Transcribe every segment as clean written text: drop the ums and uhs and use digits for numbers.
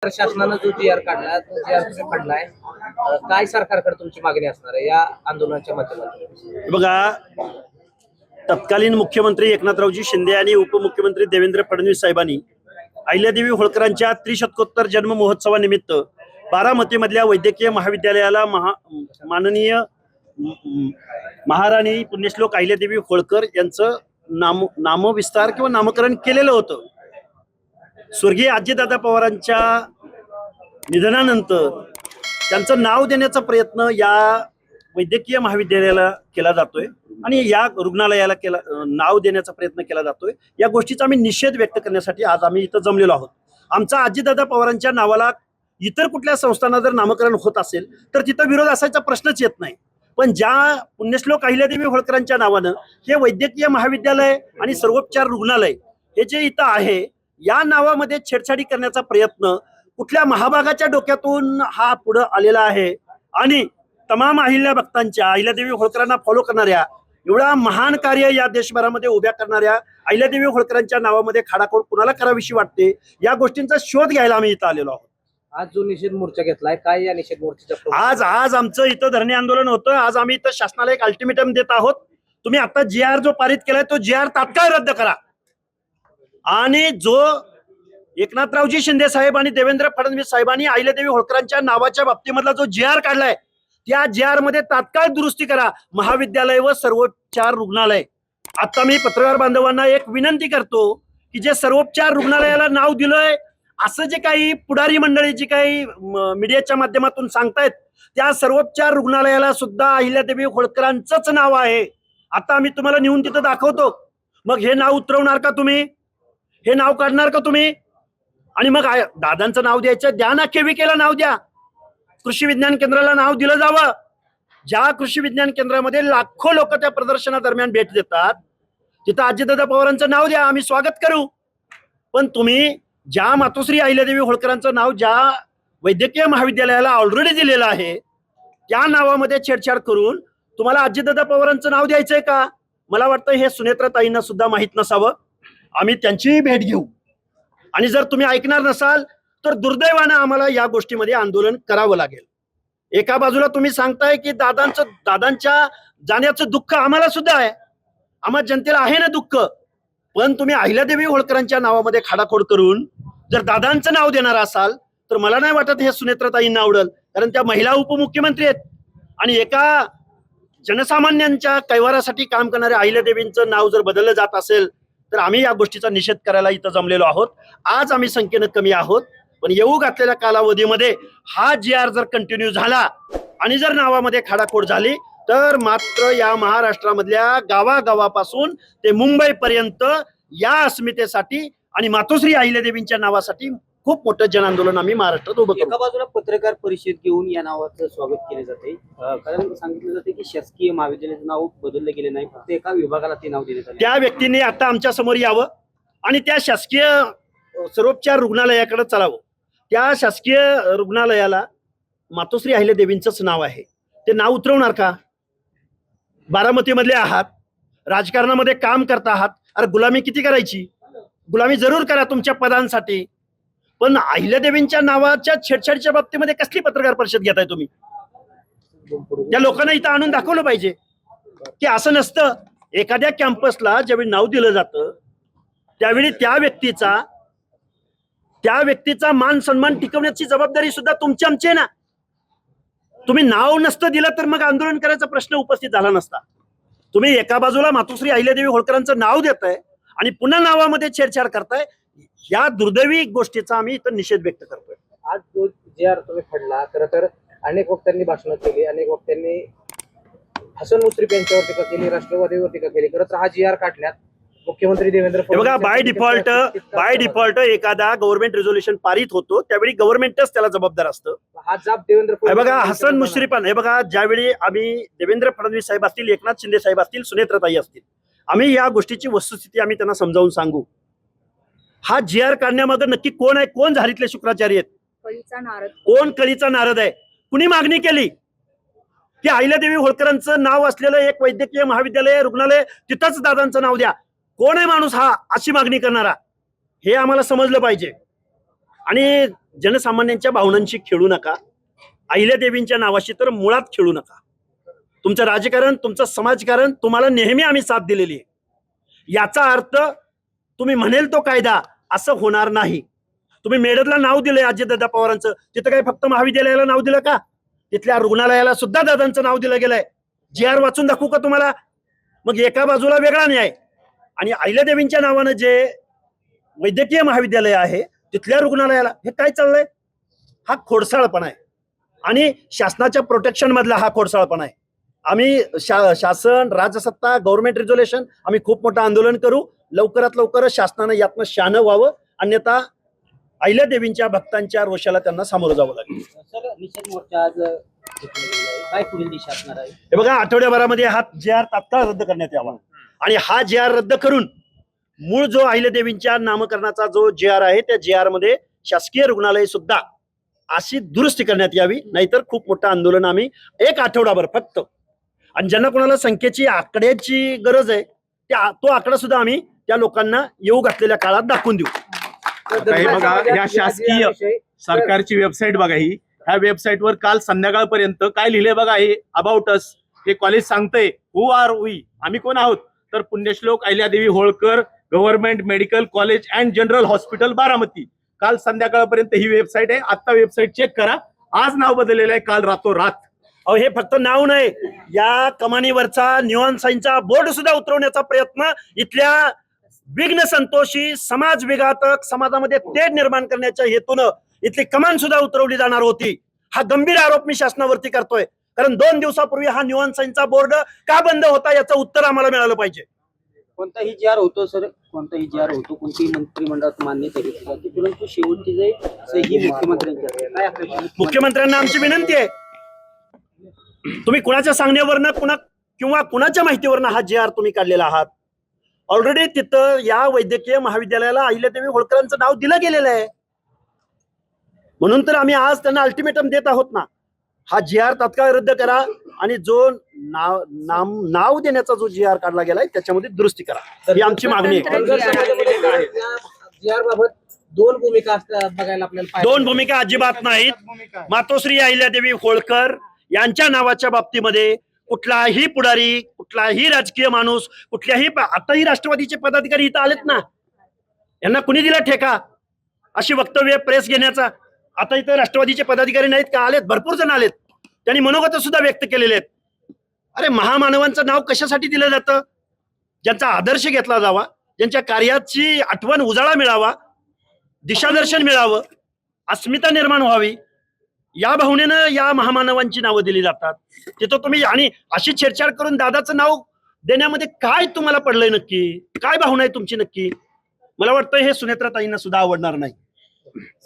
शासनानं जो जी आर काढला तो जी आर काढलाय, काय सरकारकडे तुमची मागणी असणार आहे या आंदोलनाच्या माध्यमातून? बघा, तत्कालीन मुख्यमंत्री एकनाथरावजी शिंदे आणि उपमुख्यमंत्री देवेंद्र फडणवीस साहेबांनी अहिल्यादेवी होळकरांच्या त्रिशतकोत्तर जन्म महोत्सवानिमित्त बारामतीमधल्या वैद्यकीय महाविद्यालयाला माननीय महाराणी पुण्यश्लोक अहिल्यादेवी होळकर यांचं नामविस्तार किंवा नामकरण केलेलं होतं. स्वर्गीय अजितदादा पवारांच्या निधनानंतर त्यांचं नाव देण्याचा प्रयत्न या वैद्यकीय महाविद्यालयाला केला जातोय आणि या रुग्णालयाला नाव देण्याचा प्रयत्न केला जातोय. या गोष्टीचा आम्ही निषेध व्यक्त करण्यासाठी आज आम्ही इथं जमलेलो आहोत. आमचा अजितदादा पवारांच्या नावाला इतर कुठल्या संस्थांना जर नामकरण होत असेल तर तिथं विरोध असायचा प्रश्नच येत नाही. पण ज्या पुण्यश्लोक अहिल्यादेवी होळकरांच्या नावानं हे वैद्यकीय महाविद्यालय आणि सर्वोपचार रुग्णालय हे जे इथं आहे, या नावामध्ये छेडछाडी करण्याचा प्रयत्न कुठल्या महाभागाच्या डोक्यातून हा पुढे आलेला आहे. आणि तमाम अहिल्या भक्तांच्या, अहिल्यादेवी होळकरांना फॉलो करणाऱ्या, एवढा महान कार्य या देशभरामध्ये उभ्या करणाऱ्या अहिल्यादेवी होळकरांच्या नावामध्ये खाडाखोड कुणाला करावीशी वाटते, या गोष्टींचा शोध घ्यायला आम्ही इथं आलेलो आहोत. आज जो निषेध मोर्चा घेतलाय, काय या निषेध मोर्चाचा? आज आमचं इथं धरणे आंदोलन होतं. आज आम्ही इथं शासनाला एक अल्टिमेटम देत आहोत. तुम्ही आता जी आर जो पारित केलाय तो जी आर तात्काळ रद्द करा. आणि जो एकनाथरावजी शिंदे साहेब आणि देवेंद्र फडणवीस साहेबांनी अहिल्यादेवी होळकरांच्या नावाच्या बाबतीमधला जो जी आर काढलाय, त्या जी आर मध्ये तात्काळ दुरुस्ती करा. महाविद्यालय व सर्वोपचार रुग्णालय. आता मी पत्रकार बांधवांना एक विनंती करतो की जे सर्वोपचार रुग्णालयाला नाव दिलंय असं जे काही पुढारी मंडळी जी काही मीडियाच्या माध्यमातून सांगतायत, त्या सर्वोपचार रुग्णालयाला सुद्धा अहिल्यादेवी होळकरांचंच नाव आहे. आता आम्ही तुम्हाला नेऊन तिथं दाखवतो. मग हे नाव उतरवणार का तुम्ही? हे नाव काढणार का तुम्ही? आणि मग दादांचं नाव द्यायचं, द्या ना. केविकेला नाव द्या. कृषी विज्ञान केंद्राला नाव दिलं जावं. ज्या कृषी विज्ञान केंद्रामध्ये लाखो लोक त्या प्रदर्शनादरम्यान भेट देतात, तिथं अजितदादा पवारांचं नाव द्या, आम्ही स्वागत करू. पण तुम्ही ज्या मातोश्री अहिल्यादेवी होळकरांचं नाव ज्या वैद्यकीय महाविद्यालयाला ऑलरेडी दिलेलं आहे, त्या नावामध्ये छेडछाड करून तुम्हाला अजितदादा पवारांचं नाव द्यायचंय का? मला वाटतं हे सुनेत्राताईंना सुद्धा माहित नसावं. आम्ही त्यांचीही भेट घेऊ. आणि जर तुम्ही ऐकणार नसाल तर दुर्दैवानं आम्हाला या गोष्टीमध्ये आंदोलन करावं लागेल. एका बाजूला तुम्ही सांगताय की दादांच्या जाण्याचं दुःख आम्हाला सुद्धा आहे, आम्हा जनतेला आहे ना दुःख. पण तुम्ही अहिल्यादेवी होळकरांच्या नावामध्ये खाडाखोड करून जर दादांचं नाव देणार असाल तर मला नाही वाटत हे सुनेत्राताईंना आवडेल. कारण त्या महिला उपमुख्यमंत्री आहेत आणि एका जनसामान्यांच्या कैवारासाठी काम करणाऱ्या अहिल्यादेवींचं नाव जर बदललं जात असेल तर आम्ही या गोष्टीचा निषेध करायला इथं जमलेलो आहोत. आज आम्ही संख्येनं कमी आहोत, पण येऊ घातलेल्या कालावधीमध्ये हा जी आर जर कंटिन्यू झाला आणि जर नावामध्ये खाडाखोड झाली तर मात्र या महाराष्ट्रामधल्या गावागावापासून ते मुंबईपर्यंत या अस्मितेसाठी आणि मातोश्री अहिल्यादेवींच्या नावासाठी खूप मोठं जन आंदोलन आम्ही महाराष्ट्रात उभं करू. एका बाजूला पत्रकार परिषद घेऊन या नावाचं स्वागत केले जाते, कारण सांगितलं जाते की शासकीय महाविद्यालयाचं नाव बदललं गेले नाही, फक्त एका विभागाला ते नाव देण्यात आले. त्या व्यक्तीने आता आमच्या समोर यावं आणि त्या शासकीय सर्वोपचार रुग्णालयाकडे चालावं. त्या शासकीय रुग्णालयाला मातोश्री अहिल्यादेवींचंच नाव आहे. ते नाव उतरवणार का? बारामतीमधले आहात, राजकारणामध्ये काम करता आहात. अरे गुलामी किती करायची? गुलामी जरूर करा तुमच्या पदांसाठी, पण अहिल्यादेवींच्या नावाच्या छेडछाडीच्या बाबतीमध्ये कसली पत्रकार परिषद घेताय तुम्ही? त्या लोकांना इथं आणून दाखवलं पाहिजे की असं नसतं. एखाद्या कॅम्पसला ज्यावेळी नाव दिलं जातं त्यावेळी त्या व्यक्तीचा मान सन्मान टिकवण्याची जबाबदारी सुद्धा तुमची आमची आहे ना. तुम्ही नाव नसतं दिलं तर मग आंदोलन करायचा प्रश्न उपस्थित झाला नसता. तुम्ही एका बाजूला मातोश्री अहिल्यादेवी होळकरांचं नाव देताय आणि पुन्हा नावामध्ये छेडछाड करताय. या दुर्दैवी गोष्टीचा आम्ही इथं निषेध व्यक्त करतोय. आज जो जी आर तुम्ही काढला, खरं तर अनेक वक्त्यांनी भाषणं केली, अनेक वक्त्यांनी हसन मुश्रीफ यांच्यावर टीका केली, राष्ट्रवादीवर टीका केली. खरं तर हा जी आर काढल्यात मुख्यमंत्री देवेंद्र फडणवीस, बघा, बाय डिफॉल्ट एखादा गव्हर्नमेंट रेझोल्युशन पारित होतो त्यावेळी गव्हर्नमेंटच त्याला जबाबदार असतं. हा जाब देवेंद्र फडणवीस, बघा, हसन मुश्रीफान, हे बघा, ज्यावेळी आम्ही देवेंद्र फडणवीस साहेब असतील, एकनाथ शिंदे साहेब असतील, सुनेत्राताई असतील, आम्ही या गोष्टीची वस्तुस्थिती आम्ही त्यांना समजावून सांगू. हा जी आर काढण्यामागे नक्की कोण आहे? कोण झारीतले शुक्राचार्य आहेत? कोण कळीचा नारद आहे? कुणी मागणी केली की अहिल्यादेवी होळकरांचं नाव असलेलं एक वैद्यकीय महाविद्यालय रुग्णालय तिथंच दादांचं नाव द्या? कोण आहे माणूस हा अशी मागणी करणारा? हे आम्हाला समजलं पाहिजे. आणि जनसामान्यांच्या भावनांशी खेळू नका. अहिल्यादेवींच्या नावाशी तर मुळात खेळू नका. तुमचं राजकारण, तुमचं समाजकारण, तुम्हाला नेहमी आम्ही साथ दिलेली आहे. याचा अर्थ तुम्ही म्हणेल तो कायदा असं होणार नाही. तुम्ही मेडदला नाव दिलंय अजितदादा पवारांचं, तिथं काय फक्त महाविद्यालयाला नाव दिलं का? तिथल्या रुग्णालयाला सुद्धा दादांचं नाव दिलं गेलंय. GR वाचून दाखवू का तुम्हाला? मग एका बाजूला वेगळा न्याय आणि अहिल्यादेवींच्या नावानं जे वैद्यकीय महाविद्यालय आहे तिथल्या रुग्णालयाला हे काय चाललंय? हा खोडसाळपणा आहे आणि शासनाच्या प्रोटेक्शन मधला हा खोडसाळपणा आहे. आम्ही शासन, राजसत्ता, गव्हर्नमेंट रिझोल्युशन आम्ही खूप मोठं आंदोलन करू. लवकरात लवकर शासनानं यातनं शहाणं व्हावं, अन्यथा अहिल्यादेवींच्या भक्तांच्या रोषाला त्यांना सामोरं जावं लागेल. सर, निषेध मोर्चा आज काय पुढील दिशा असणार आहे? हे बघा, आठवड्याभरामध्ये हा GR तात्काळ रद्द करण्यात यावा आणि हा GR रद्द करून मूळ जो अहिल्यादेवींच्या नामकरणाचा जो GR आहे त्या GR मध्ये शासकीय रुग्णालय सुद्धा अशी दुरुस्ती करण्यात यावी. नाहीतर खूप मोठं आंदोलन आम्ही एक आठवडाभर फक्त, आणि ज्यांना कोणाला संख्येची आकड्याची गरज आहे तो आकडा सुद्धा आम्ही त्या लोकांना येऊ घातलेल्या काळात दाखवून देऊ. हे बघा, या शासकीय सरकारची वेबसाईट बघा, ही ह्या वेबसाईटवर काल संध्याकाळपर्यंत काय लिहिले बघा, हे अबाउट अस, हे कॉलेज सांगतंय हु आर वी, आम्ही कोण आहोत, तर Punyashlok Ahilyadevi Holkar government medical college and general hospital Baramati. काल संध्याकाळपर्यंत ही वेबसाईट आहे. आता वेबसाईट चेक करा, आज नाव बदललेलं आहे काल रातोरात. अहो, हे फक्त नाव नाही, या कमानीवरचा न्यूअन्साईनचा बोर्ड सुद्धा उतरवण्याचा प्रयत्न इथल्या विघ्न संतोषी समाज विघातक समाजामध्ये तेढ निर्माण करण्याच्या हेतून इथली कमान सुद्धा उतरवली जाणार होती. हा गंभीर आरोप मी शासनावरती करतोय, कारण 2 दिवसापूर्वी हा न्यूअन्साईनचा बोर्ड का बंद होता याचं उत्तर आम्हाला मिळालं पाहिजे. कोणताही GR होतो सर, कोणताही GR होतो, कोणतीही मंत्रिमंडळात मान्यता घेतली जाते, परंतु शेवटची जे सही मुख्यमंत्र्यांची असते. काय अपेक्षा मुख्यमंत्र्यांना आमची विनंती आहे, तुम्ही कुणाच्या सांगण्यावरनं किंवा कुणाच्या माहितीवरनं हा GR तुम्ही काढलेला आहात. ऑलरेडी तिथं या वैद्यकीय महाविद्यालयाला अहिल्यादेवी होळकरांचं नाव दिलं गेलेलं आहे. म्हणून तर आम्ही आज त्यांना अल्टिमेटम देत आहोत ना, हा GR तात्काळ रद्द करा आणि जो नाव देण्याचा जो GR काढला गेलाय त्याच्यामध्ये दुरुस्ती करा, ही आमची मागणी आहे. GR बाबत 2 भूमिका असतात बघायला आपल्याला. 2 भूमिका अजिबात नाहीत. मातोश्री अहिल्यादेवी होळकर यांच्या नावाच्या बाबतीमध्ये कुठलाही पुढारी, कुठलाही राजकीय माणूस, कुठल्याही आताही राष्ट्रवादीचे पदाधिकारी इथं आलेत ना, यांना कुणी दिला ठेका अशी वक्तव्य प्रेस घेण्याचा? आता इथं राष्ट्रवादीचे पदाधिकारी नाहीत का? आलेत, भरपूर जण आलेत, त्यांनी मनोगत सुद्धा व्यक्त केलेले आहेत. अरे, महामानवांचं नाव कशासाठी दिलं जातं? ज्यांचा आदर्श घेतला जावा, ज्यांच्या कार्याची आठवण उजाळा मिळावा, दिशादर्शन मिळावं, अस्मिता निर्माण व्हावी, या भावनेनं या महामानवांची नावं दिली जातात. तिथं तुम्ही आणि अशी छेडछाड करून दादाचं नाव देण्यामध्ये काय तुम्हाला पडलंय नक्की? काय भावना आहे तुमची नक्की? मला वाटतं हे सुनेत्राताईंना सुद्धा आवडणार नाही.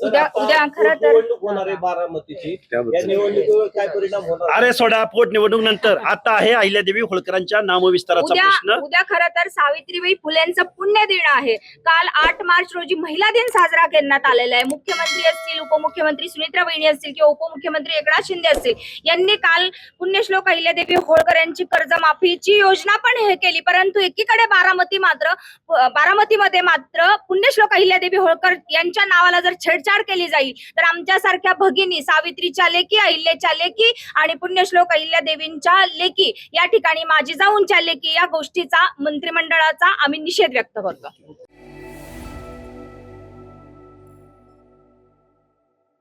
उद्या खरं तर होणार आहे बारामतीची, या निवडणुकीवर काय परिणाम होणार? अरे सोडा, पोटनिवडणूक नंतर. आता आहे अहिल्यादेवी होळकरांच्या नामविस्ताराचा प्रश्न. उद्या खरं तर सावित्रीबाई फुलेंचं पुण्यदिन आहे. काल 8 मार्च रोजी महिला दिन साजरा करण्यात आलेला आहे. मुख्यमंत्री असतील, उपमुख्यमंत्री सुनेत्रा वहिनी असतील किंवा उपमुख्यमंत्री एकनाथ शिंदे असतील, यांनी काल पुण्यश्लोक अहिल्यादेवी होळकर यांची कर्जमाफीची योजना पण हे केली. परंतु एकीकडे बारामतीमध्ये मात्र पुण्यश्लोक अहिल्यादेवी होळकर यांच्या नावाला जर छेडछाड केली जाईल तर आमच्यासारख्या भगिनी, सावित्रीच्या लेकी, अहिल्याच्या लेकी आणि पुण्यश्लोक अहिल्यादेवींच्या लेकी, या ठिकाणी माझी जाऊनच्या लेकी, या गोष्टीचा मंत्रिमंडळाचा आम्ही निषेध व्यक्त करतो.